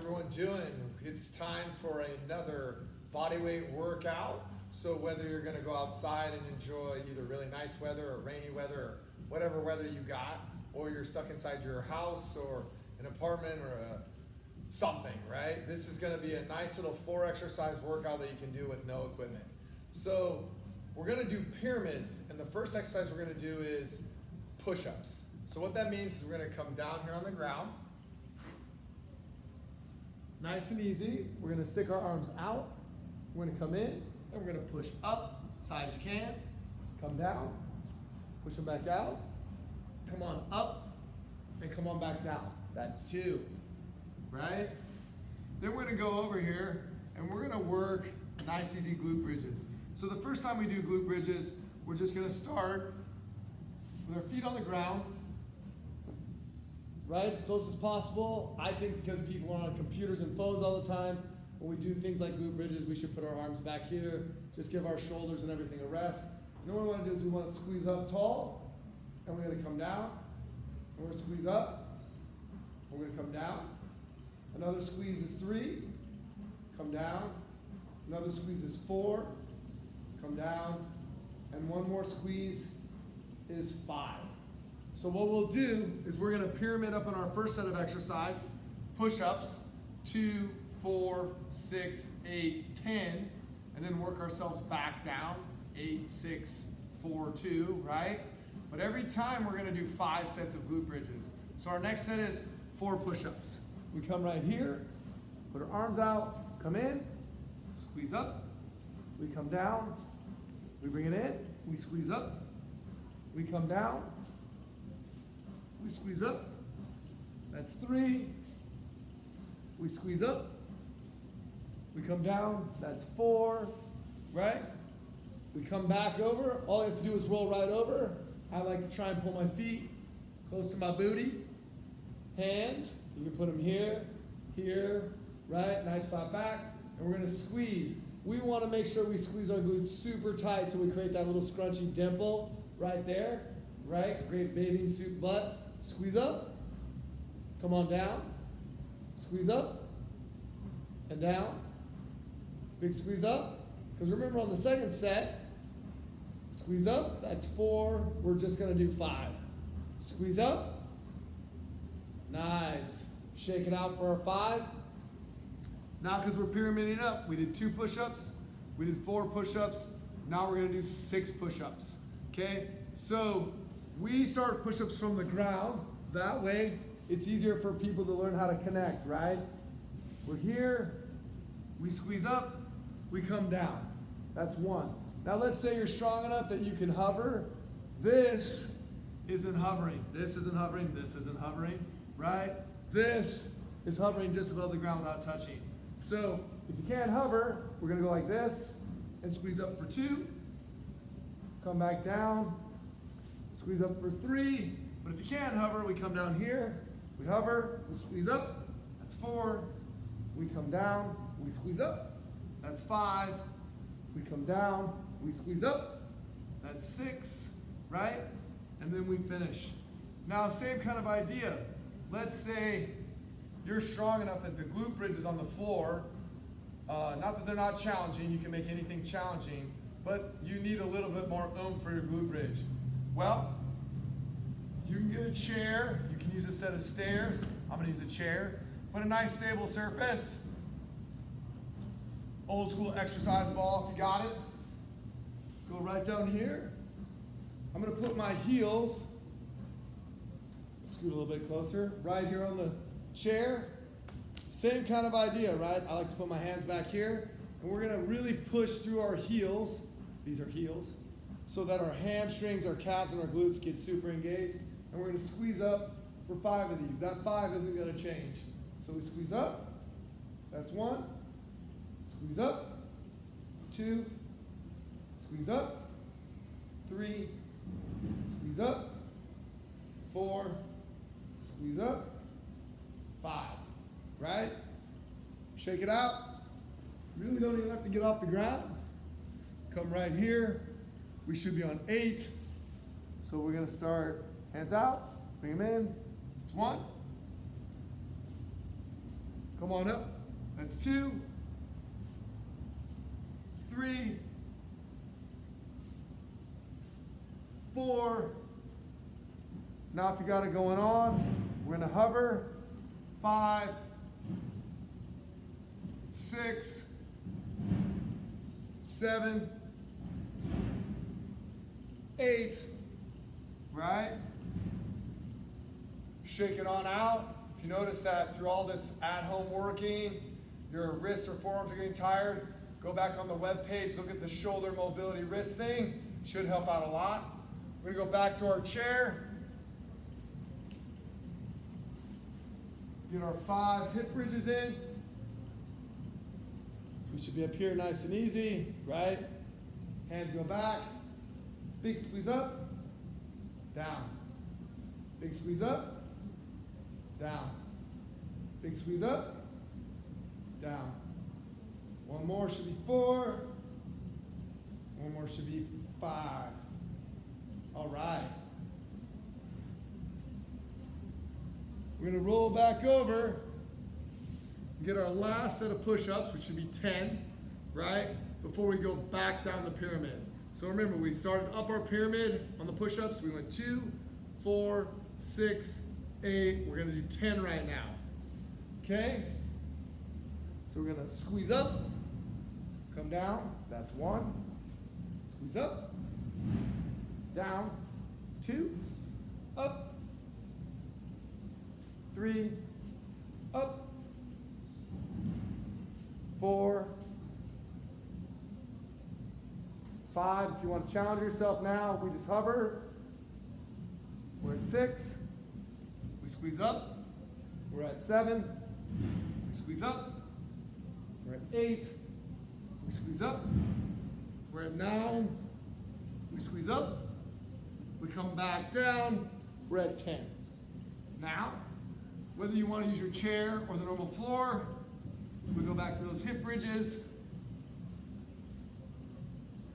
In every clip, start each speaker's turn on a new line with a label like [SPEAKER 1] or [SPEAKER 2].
[SPEAKER 1] everyone doing? It's time for another bodyweight workout. So whether you're gonna go outside and enjoy either really nice weather or rainy weather or whatever weather you got, or you're stuck inside your house or an apartment or something, right? This is gonna be a nice little 4 exercise workout that you can do with no equipment. So we're gonna do pyramids, and the first exercise we're gonna do is push-ups. So what that means is we're gonna come down here on the ground. Nice and easy. We're gonna stick our arms out. We're gonna come in, and we're gonna push up as high as you can. Come down, push them back out. Come on up, and come on back down. That's 2, right? Then we're gonna go over here, and we're gonna work nice, easy glute bridges. So the first time we do glute bridges, we're just gonna start with our feet on the ground, right, as close as possible. I think because people are on computers and phones all the time, when we do things like glute bridges, we should put our arms back here, just give our shoulders and everything a rest. And what we want to do is we want to squeeze up tall, and we're going to come down, and we're going to squeeze up, and we're going to come down. Another squeeze is 3, come down. Another squeeze is 4, come down. And one more squeeze is 5. So what we'll do is we're gonna pyramid up on our first set of exercise, push-ups, 2, 4, 6, 8, 10, and then work ourselves back down, 8, 6, 4, 2, right? But every time we're gonna do 5 sets of glute bridges. So our next set is 4 push-ups. We come right here, put our arms out, come in, squeeze up, we come down, we bring it in, we squeeze up, we come down, we squeeze up, that's 3, we squeeze up, we come down, that's 4, right? We come back over, all you have to do is roll right over. I like to try and pull my feet close to my booty. Hands, you can put them here, here, right? Nice flat back, and we're gonna squeeze. We wanna make sure we squeeze our glutes super tight so we create that little scrunchy dimple right there, right? Great bathing suit butt. Squeeze up, come on down, squeeze up, and down. Big squeeze up, because remember on the second set, squeeze up, that's 4, we're just gonna do 5. Squeeze up, nice. Shake it out for our 5. Now because we're pyramiding up, we did 2 push-ups, we did 4 push-ups, now we're gonna do 6 push-ups, okay? So we start push-ups from the ground. That way, it's easier for people to learn how to connect, right? We're here, we squeeze up, we come down. That's 1. Now let's say you're strong enough that you can hover. This isn't hovering, this isn't hovering, this isn't hovering, right? This is hovering just above the ground without touching. So if you can't hover, we're gonna go like this and squeeze up for 2, come back down, squeeze up for 3, but if you can't hover, we come down here, we hover, we squeeze up, that's 4, we come down, we squeeze up, that's 5, we come down, we squeeze up, that's 6, right? And then we finish. Now, same kind of idea. Let's say you're strong enough that the glute bridge is on the floor. Not that they're not challenging, you can make anything challenging, but you need a little bit more oomph for your glute bridge. Well, you can get a chair, you can use a set of stairs. I'm gonna use a chair. Put a nice stable surface. Old school exercise ball if you got it. Go right down here. I'm gonna put my heels, scoot a little bit closer, right here on the chair. Same kind of idea, right? I like to put my hands back here, and we're gonna really push through our heels. These are heels. So that our hamstrings, our calves, and our glutes get super engaged. And we're gonna squeeze up for 5 of these. That 5 isn't gonna change. So we squeeze up, that's 1. Squeeze up, 2. Squeeze up, 3. Squeeze up, 4. Squeeze up, 5. Right? Shake it out. Really don't even have to get off the ground. Come right here. We should be on 8. So we're gonna start hands out, bring them in. It's 1. Come on up. That's 2, 3, 4. Now if you got it going on, we're gonna hover. 5, 6, 7, 8, right? Shake it on out. If you notice that through all this at-home working, your wrists or forearms are getting tired, go back on the web page, look at the shoulder mobility wrist thing. Should help out a lot. We're gonna go back to our chair. Get our 5 hip bridges in. We should be up here nice and easy, right? Hands go back. Big squeeze up, down. Big squeeze up, down. Big squeeze up, down. One more should be 4. One more should be 5. All right. We're gonna roll back over, get our last set of push-ups, which should be 10, right? Before we go back down the pyramid. So remember, we started up our pyramid on the push-ups. We went 2, 4, 6, 8. We're gonna do 10 right now, okay? So we're gonna squeeze up, come down, that's 1. Squeeze up, down, 2, up, 3, up, 4, 5. If you want to challenge yourself now, we just hover. We're at 6. We squeeze up. We're at 7. We squeeze up. We're at 8. We squeeze up. We're at 9. We squeeze up. We come back down. We're at 10. Now, whether you want to use your chair or the normal floor, we go back to those hip bridges.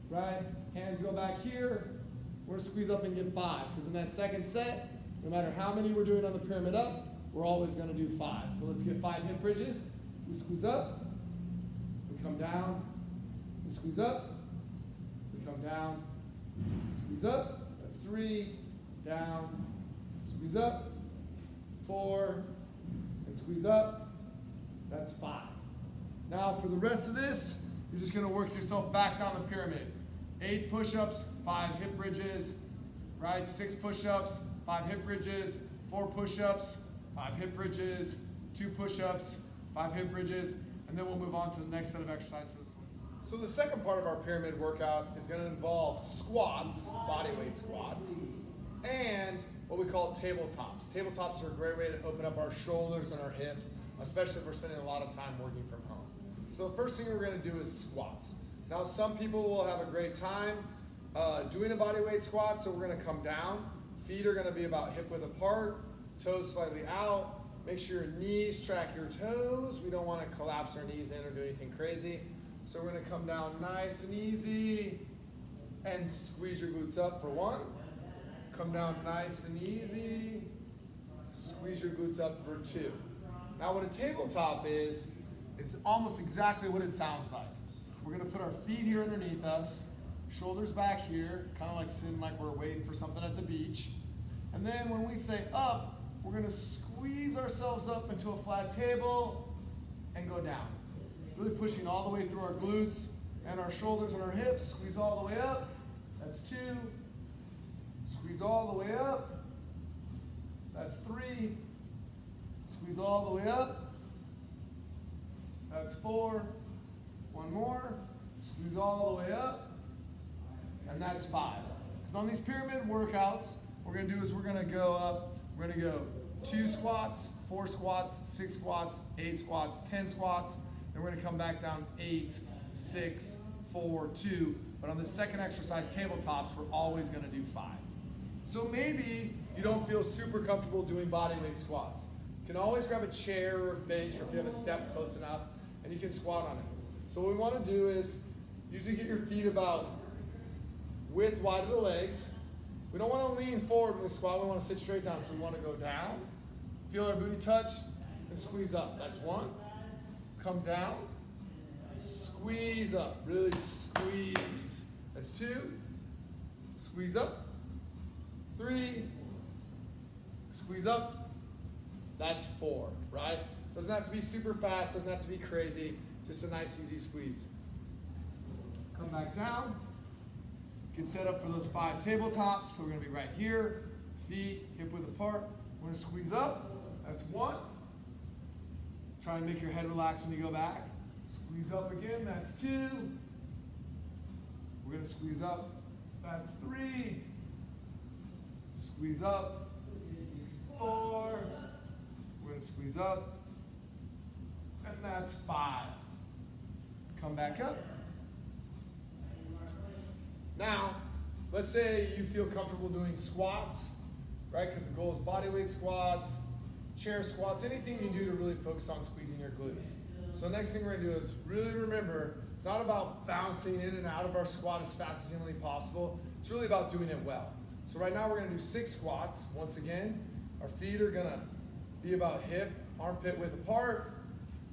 [SPEAKER 1] Right? Hands go back here. We're gonna squeeze up and get 5. Because in that second set, no matter how many we're doing on the pyramid up, we're always gonna do 5. So let's get 5 hip bridges. We squeeze up. We come down. We squeeze up. We come down. Squeeze up. That's 3. Down. Squeeze up. 4. And squeeze up. That's 5. Now for the rest of this, you're just gonna work yourself back down the pyramid. 8 push-ups, 5 hip bridges, right? 6 push-ups, 5 hip bridges, 4 push-ups, 5 hip bridges, 2 push-ups, 5 hip bridges, and then we'll move on to the next set of exercises for this one. So the second part of our pyramid workout is gonna involve squats, bodyweight squats, and what we call tabletops. Tabletops are a great way to open up our shoulders and our hips, especially if we're spending a lot of time working from home. So the first thing we're gonna do is squats. Now some people will have a great time doing a bodyweight squat, so we're gonna come down. Feet are gonna be about hip width apart, toes slightly out. Make sure your knees track your toes. We don't wanna collapse our knees in or do anything crazy. So we're gonna come down nice and easy and squeeze your glutes up for 1. Come down nice and easy, squeeze your glutes up for 2. Now what a tabletop is almost exactly what it sounds like. We're gonna put our feet here underneath us, shoulders back here, kind of like sitting like we're waiting for something at the beach. And then when we say up, we're gonna squeeze ourselves up into a flat table and go down. Really pushing all the way through our glutes and our shoulders and our hips. Squeeze all the way up, that's 2. Squeeze all the way up, that's 3. Squeeze all the way up, that's 4. 1 more, squeeze all the way up, and that's 5. Because on these pyramid workouts, what we're gonna do is we're gonna go up, we're gonna go 2 squats, 4 squats, 6 squats, 8 squats, 10 squats, then we're gonna come back down 8, 6, 4, 2. But on the second exercise, tabletops, we're always gonna do 5. So maybe you don't feel super comfortable doing bodyweight squats. You can always grab a chair or a bench, or if you have a step close enough, and you can squat on it. So what we want to do is usually get your feet about width wide of the legs. We don't want to lean forward when we squat, we want to sit straight down. So we want to go down, feel our booty touch, and squeeze up. That's 1. come down, squeeze up, really squeeze. That's 2, squeeze up, 3, squeeze up, that's 4, right? Doesn't have to be super fast, doesn't have to be crazy, just a nice easy squeeze. Come back down, get set up for those 5 tabletops. So we're gonna be right here, feet hip width apart. We're gonna squeeze up, that's 1. Try and make your head relax when you go back. Squeeze up again, that's 2. We're gonna squeeze up, that's 3. Squeeze up, 4. We're gonna squeeze up, and that's 5. Come back up. Now, let's say you feel comfortable doing squats, right? Because the goal is body weight squats, chair squats, anything you can do to really focus on squeezing your glutes. So the next thing we're gonna do is really remember, it's not about bouncing in and out of our squat as fast as humanly possible. It's really about doing it well. So right now we're gonna do 6 squats. Once again, our feet are gonna be about hip, armpit width apart.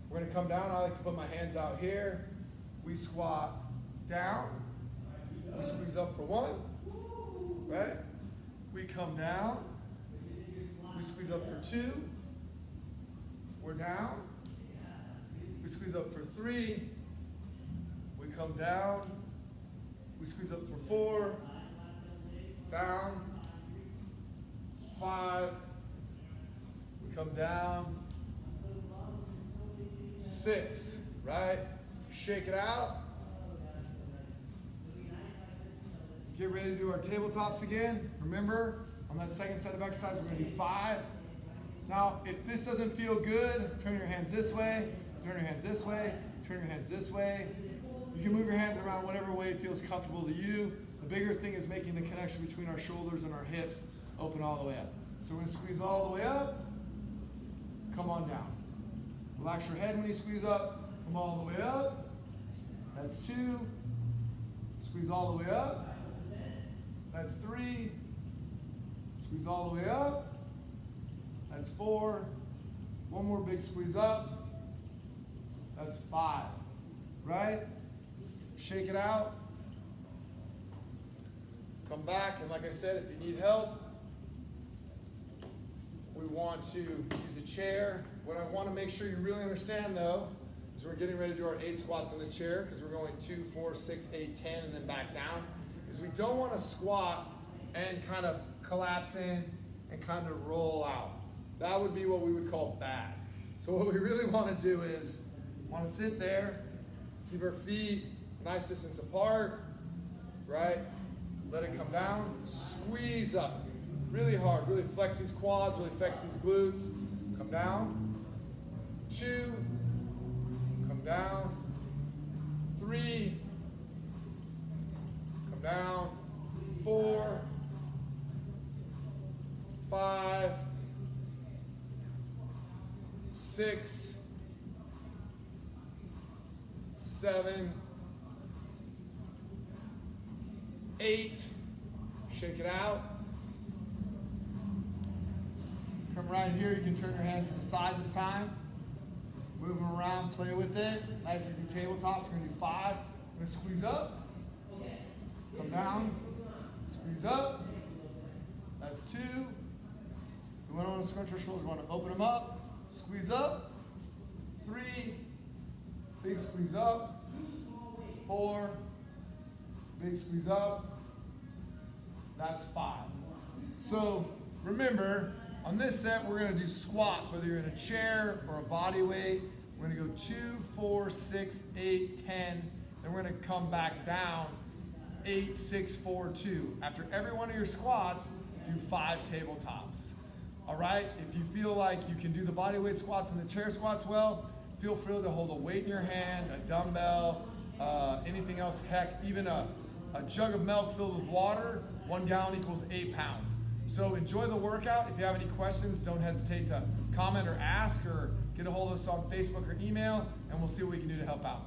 [SPEAKER 1] We're gonna come down. I like to put my hands out here. We squat down. We squeeze up for 1, right? We come down. We squeeze up for 2. We're down. We squeeze up for 3. We come down. We squeeze up for 4. Down. 5. We come down. 6, right? Shake it out. Get ready to do our tabletops again. Remember, on that second set of exercises, we're gonna do 5. Now, if this doesn't feel good, turn your hands this way, turn your hands this way, turn your hands this way. You can move your hands around whatever way feels comfortable to you. The bigger thing is making the connection between our shoulders and our hips open all the way up. So we're gonna squeeze all the way up, come on down. Relax your head when you squeeze up, come all the way up. That's 2. Squeeze all the way up. That's 3. Squeeze all the way up. That's 4. One more big squeeze up. That's 5. Right? Shake it out. Come back, and like I said, if you need help, we want to use a chair. What I want to make sure you really understand, though, is we're getting ready to do our 8 squats in the chair, because we're going 2, 4, 6, 8, 10, and then back down. Is we don't want to squat and kind of collapse in and kind of roll out. That would be what we would call bad. So what we really want to do is want to sit there, keep our feet a nice distance apart, right? Let it come down, squeeze up really hard, really flex these quads, really flex these glutes. Come down, 2, come down, 3, come down, 4, 5, 6, 7, 8, shake it out. Come right here, you can turn your hands to the side this time. Move them around, play with it. Nice easy tabletops, we're gonna do 5. We're gonna squeeze up, come down, squeeze up. That's 2. We want to scrunch our shoulders, we want to open them up, squeeze up. 3, big squeeze up. 4, big squeeze up. That's 5. So remember, on this set, we're going to do squats, whether you're in a chair or a body weight. We're going to go 2, 4, 6, 8, 10. Then we're going to come back down 8, 6, 4, 2. After every one of your squats, do 5 tabletops. All right? If you feel like you can do the body weight squats and the chair squats well, feel free to hold a weight in your hand, a dumbbell, anything else. Heck, even a jug of milk filled with water. 1 gallon equals 8 pounds. So enjoy the workout. If you have any questions, don't hesitate to comment or ask, or get a hold of us on Facebook or email, and we'll see what we can do to help out.